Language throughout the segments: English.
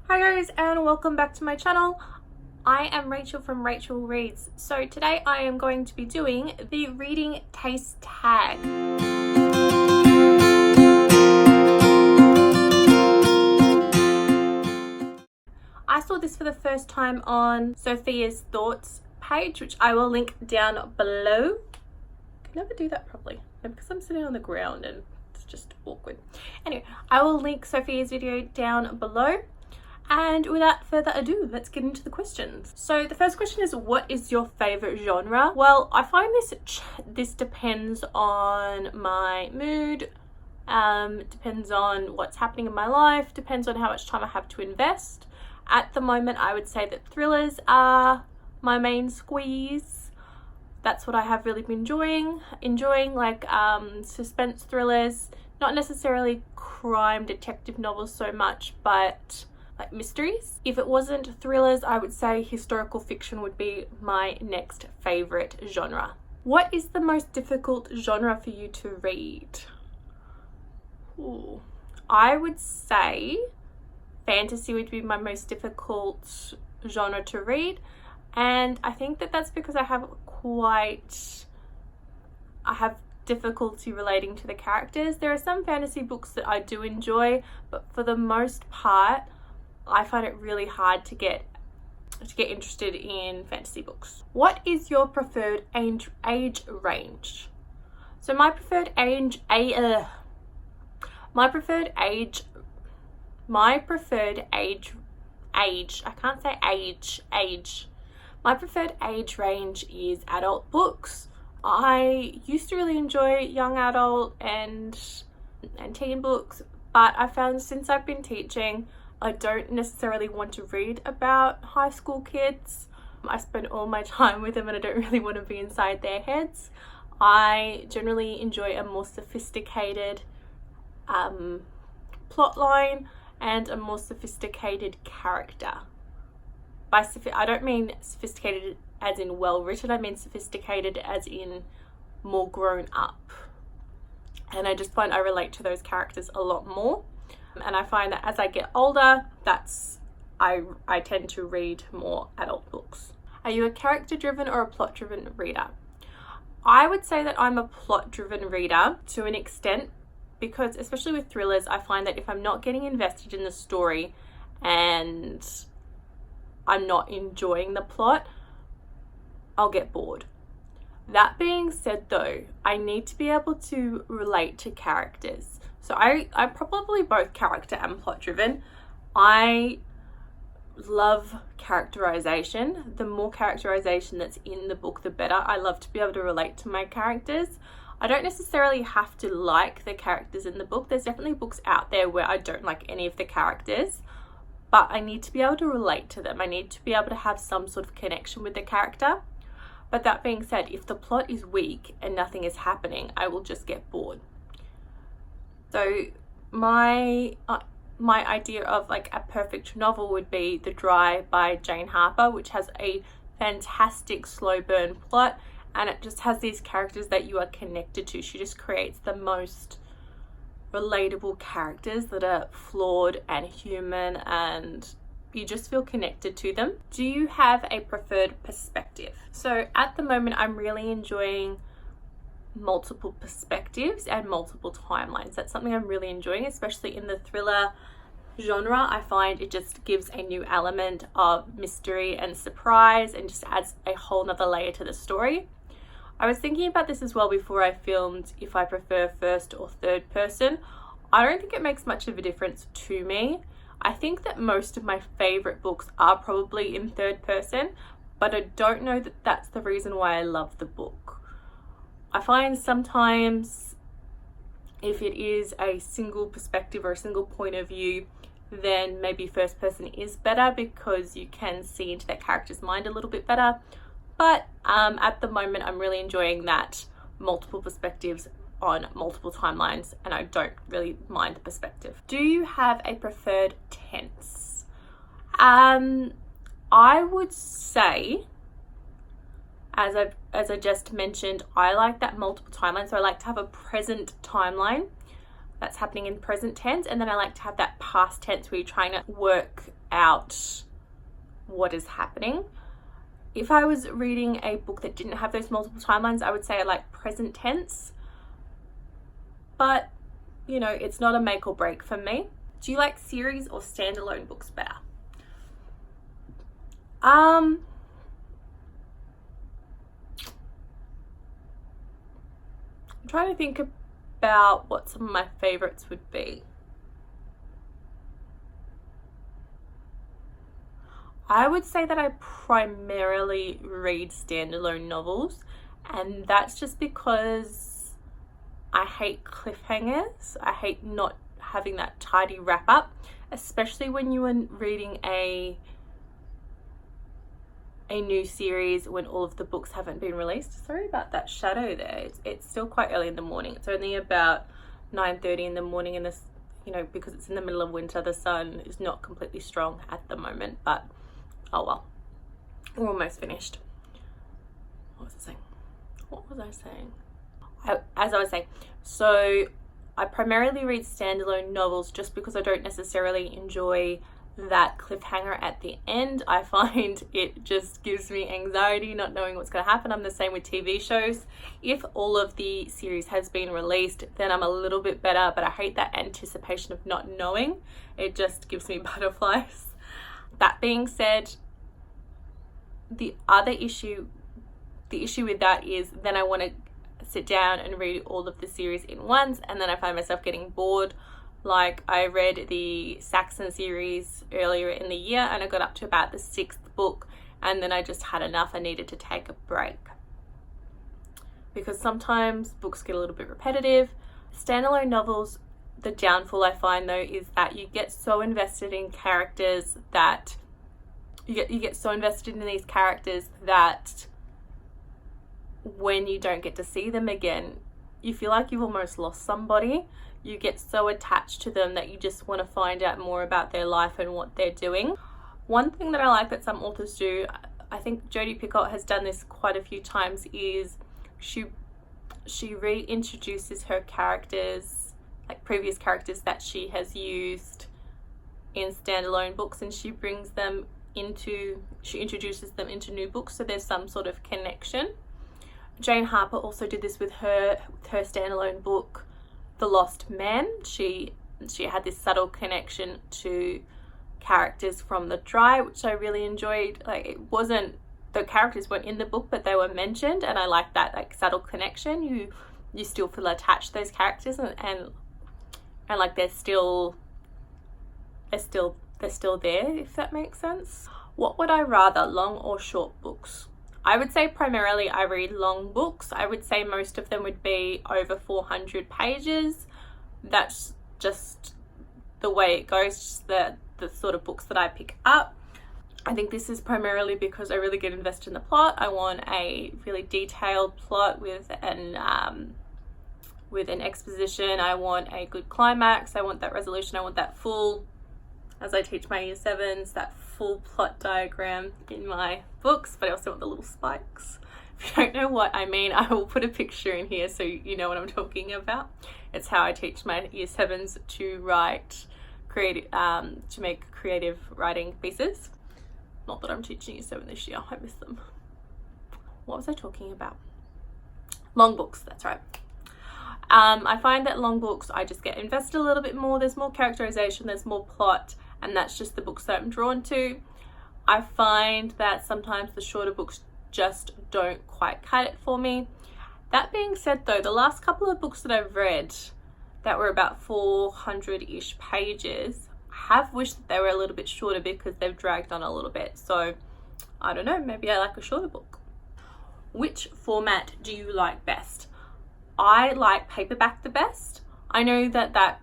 Hi guys, and welcome back to my channel. I am Rachel from Rachel Reads. So today I am going to be doing the reading taste tag. I saw this for the first time on Sophia's Thoughts page, which I will link down below. I can never do that properly because I'm sitting on the ground and it's just awkward. Anyway, I will link Sophia's video down below. And without further ado, let's get into the questions. So the first question is, what is your favorite genre? Well, I find this depends on my mood, depends on what's happening in my life, depends on how much time I have to invest. At the moment, I would say that thrillers are my main squeeze. That's what I have really been enjoying like suspense thrillers, not necessarily crime detective novels so much, but like mysteries. If it wasn't thrillers, I would say historical fiction would be my next favorite genre. What is the most difficult genre for you to read? Ooh, I would say fantasy would be my most difficult genre to read, and I think that that's because I have difficulty relating to the characters. There are some fantasy books that I do enjoy, but for the most part I find it really hard to get interested in fantasy books. What is your preferred age range? So my preferred age range is adult books. I used to really enjoy young adult and teen books, but I found since I've been teaching, I don't necessarily want to read about high school kids. I spend all my time with them and I don't really want to be inside their heads. I generally enjoy a more sophisticated plot line and a more sophisticated character. I don't mean sophisticated as in well written, I mean sophisticated as in more grown up. And I just find I relate to those characters a lot more. And I find that as I get older, I tend to read more adult books. Are you a character-driven or a plot-driven reader? I would say that I'm a plot-driven reader to an extent, because especially with thrillers, I find that if I'm not getting invested in the story and I'm not enjoying the plot, I'll get bored. That being said though, I need to be able to relate to characters. So I'm probably both character and plot driven. I love characterization. The more characterization that's in the book, the better. I love to be able to relate to my characters. I don't necessarily have to like the characters in the book. There's definitely books out there where I don't like any of the characters, but I need to be able to relate to them. I need to be able to have some sort of connection with the character. But that being said, if the plot is weak and nothing is happening, I will just get bored. So my idea of like a perfect novel would be The Dry by Jane Harper, which has a fantastic slow burn plot, and it just has these characters that you are connected to. She just creates the most relatable characters that are flawed and human, and you just feel connected to them. Do you have a preferred perspective? So at the moment, I'm really enjoying multiple perspectives and multiple timelines. That's something I'm really enjoying, especially in the thriller genre. I find it just gives a new element of mystery and surprise and just adds a whole nother layer to the story. I was thinking about this as well before I filmed if I prefer first or third person. I don't think it makes much of a difference to me. I think that most of my favorite books are probably in third person, but I don't know that that's the reason why I love the book. I find sometimes if it is a single perspective or a single point of view, then maybe first person is better because you can see into that character's mind a little bit better. But at the moment, I'm really enjoying that multiple perspectives on multiple timelines, and I don't really mind the perspective. Do you have a preferred tense? I would say, as I just mentioned, I like that multiple timeline. So I like to have a present timeline that's happening in present tense, and then I like to have that past tense where you're trying to work out what is happening. If I was reading a book that didn't have those multiple timelines, I would say I like present tense. But, you know, it's not a make or break for me. Do you like series or standalone books better? I'm trying to think about what some of my favorites would be. I would say that I primarily read standalone novels, and that's just because I hate cliffhangers. I hate not having that tidy wrap up, especially when you are reading a new series when all of the books haven't been released. Sorry about that shadow there. It's still quite early in the morning. It's only about 9:30 in the morning, and this, you know, because it's in the middle of winter, the sun is not completely strong at the moment, but oh well, we're almost finished. What was I saying? As I was saying, so I primarily read standalone novels just because I don't necessarily enjoy that cliffhanger at the end. I find it just gives me anxiety not knowing what's going to happen. I'm the same with TV shows. If all of the series has been released, then I'm a little bit better, but I hate that anticipation of not knowing. It just gives me butterflies. That being said, the issue with that is then I want to sit down and read all of the series in once, and then I find myself getting bored. Like, I read the Saxon series earlier in the year and I got up to about the 6th book, and then I just had enough. I needed to take a break because sometimes books get a little bit repetitive. Standalone novels, the downfall I find though is that you get so invested in characters that you get so invested in these characters that when you don't get to see them again, you feel like you've almost lost somebody. You get so attached to them that you just want to find out more about their life and what they're doing. One thing that I like that some authors do, I think Jodi Picoult has done this quite a few times, is she reintroduces her characters, like previous characters that she has used in standalone books, and she introduces them into new books, so there's some sort of connection. Jane Harper also did this with her standalone book, The Lost Man. She had this subtle connection to characters from the Dry, which I really enjoyed. Like, the characters weren't in the book, but they were mentioned, and I like that, like, subtle connection. You still feel attached to those characters, and like they're still there, if that makes sense. What would I rather, long or short books? I would say primarily I read long books. I would say most of them would be over 400 pages. That's just the way it goes, just the sort of books that I pick up. I think this is primarily because I really get invested in the plot. I want a really detailed plot with an exposition. I want a good climax. I want that resolution. I want that full, as I teach my year 7s, that full plot diagram in my books, but I also want the little spikes. If you don't know what I mean, I will put a picture in here so you know what I'm talking about. It's how I teach my year 7s to write creative, to make creative writing pieces. Not that I'm teaching year 7 this year, I miss them. What was I talking about? Long books, that's right. I find that long books, I just get invested a little bit more. There's more characterization, there's more plot, and that's just the books that I'm drawn to. I find that sometimes the shorter books just don't quite cut it for me. That being said though, the last couple of books that I've read that were about 400-ish pages, I have wished that they were a little bit shorter because they've dragged on a little bit. So I don't know, maybe I like a shorter book. Which format do you like best? I like paperback the best. I know that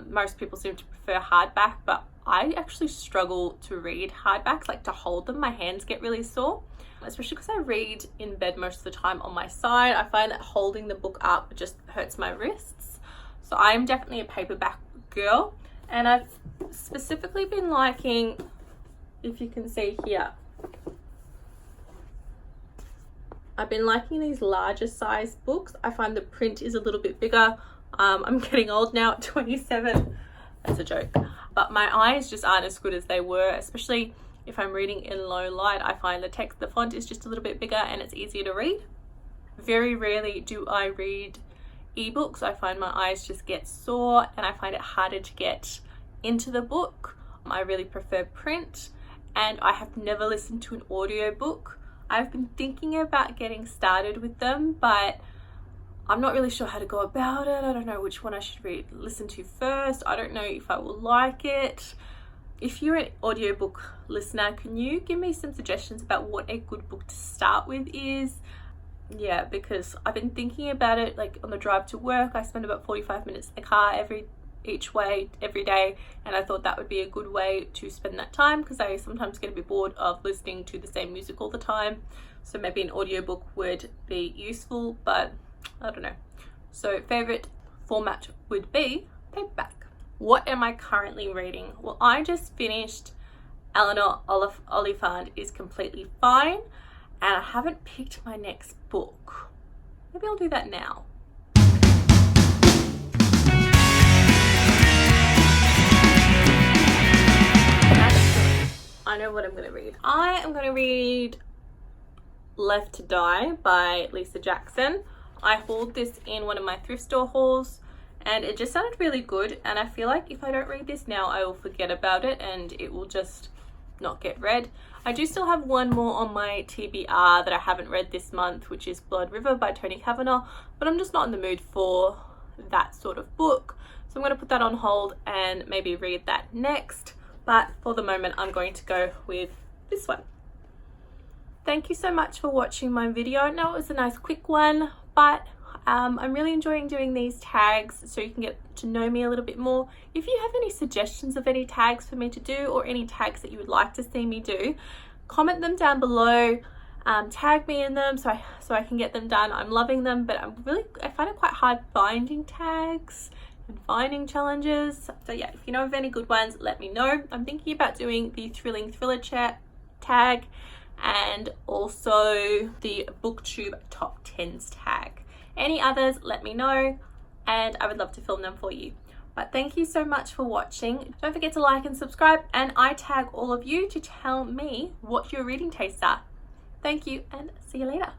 most people seem to prefer hardback, but I actually struggle to read hardbacks, like to hold them. My hands get really sore, especially because I read in bed most of the time on my side. I find that holding the book up just hurts my wrists. So I'm definitely a paperback girl, and I've specifically been liking, if you can see here, I've been liking these larger size books. I find the print is a little bit bigger. I'm getting old now at 27. That's a joke. But my eyes just aren't as good as they were, especially if I'm reading in low light. I find the font is just a little bit bigger and it's easier to read. Very rarely do I read ebooks. I find my eyes just get sore and I find it harder to get into the book. I really prefer print, and I have never listened to an audiobook. I've been thinking about getting started with them, but I'm not really sure how to go about it. I don't know which one I should listen to first. I don't know if I will like it. If you're an audiobook listener, can you give me some suggestions about what a good book to start with is? Yeah, because I've been thinking about it, like on the drive to work. I spend about 45 minutes in the car each way every day, and I thought that would be a good way to spend that time, because I sometimes get a bit bored of listening to the same music all the time. So maybe an audiobook would be useful, but I don't know. So favorite format would be paperback. What am I currently reading? Well, I just finished Eleanor Oliphant is Completely Fine, and I haven't picked my next book. Maybe I'll do that now. I know what I'm going to read. I am going to read Left to Die by Lisa Jackson. I hauled this in one of my thrift store hauls and it just sounded really good, and I feel like if I don't read this now I will forget about it and it will just not get read. I do still have one more on my TBR that I haven't read this month, which is Blood River by Tony Kavanagh, but I'm just not in the mood for that sort of book, so I'm going to put that on hold and maybe read that next. But for the moment I'm going to go with this one. Thank you so much for watching my video. I know it was a nice quick one, but I'm really enjoying doing these tags so you can get to know me a little bit more. If you have any suggestions of any tags for me to do, or any tags that you would like to see me do, comment them down below. Tag me in them so I can get them done. I'm loving them, but I find it quite hard finding tags and finding challenges. So yeah, if you know of any good ones, let me know. I'm thinking about doing the Thrilling Thriller tag and also the BookTube Top 10s tag. Any others, let me know and I would love to film them for you. But thank you so much for watching. Don't forget to like and subscribe, and I tag all of you to tell me what your reading tastes are. Thank you and see you later.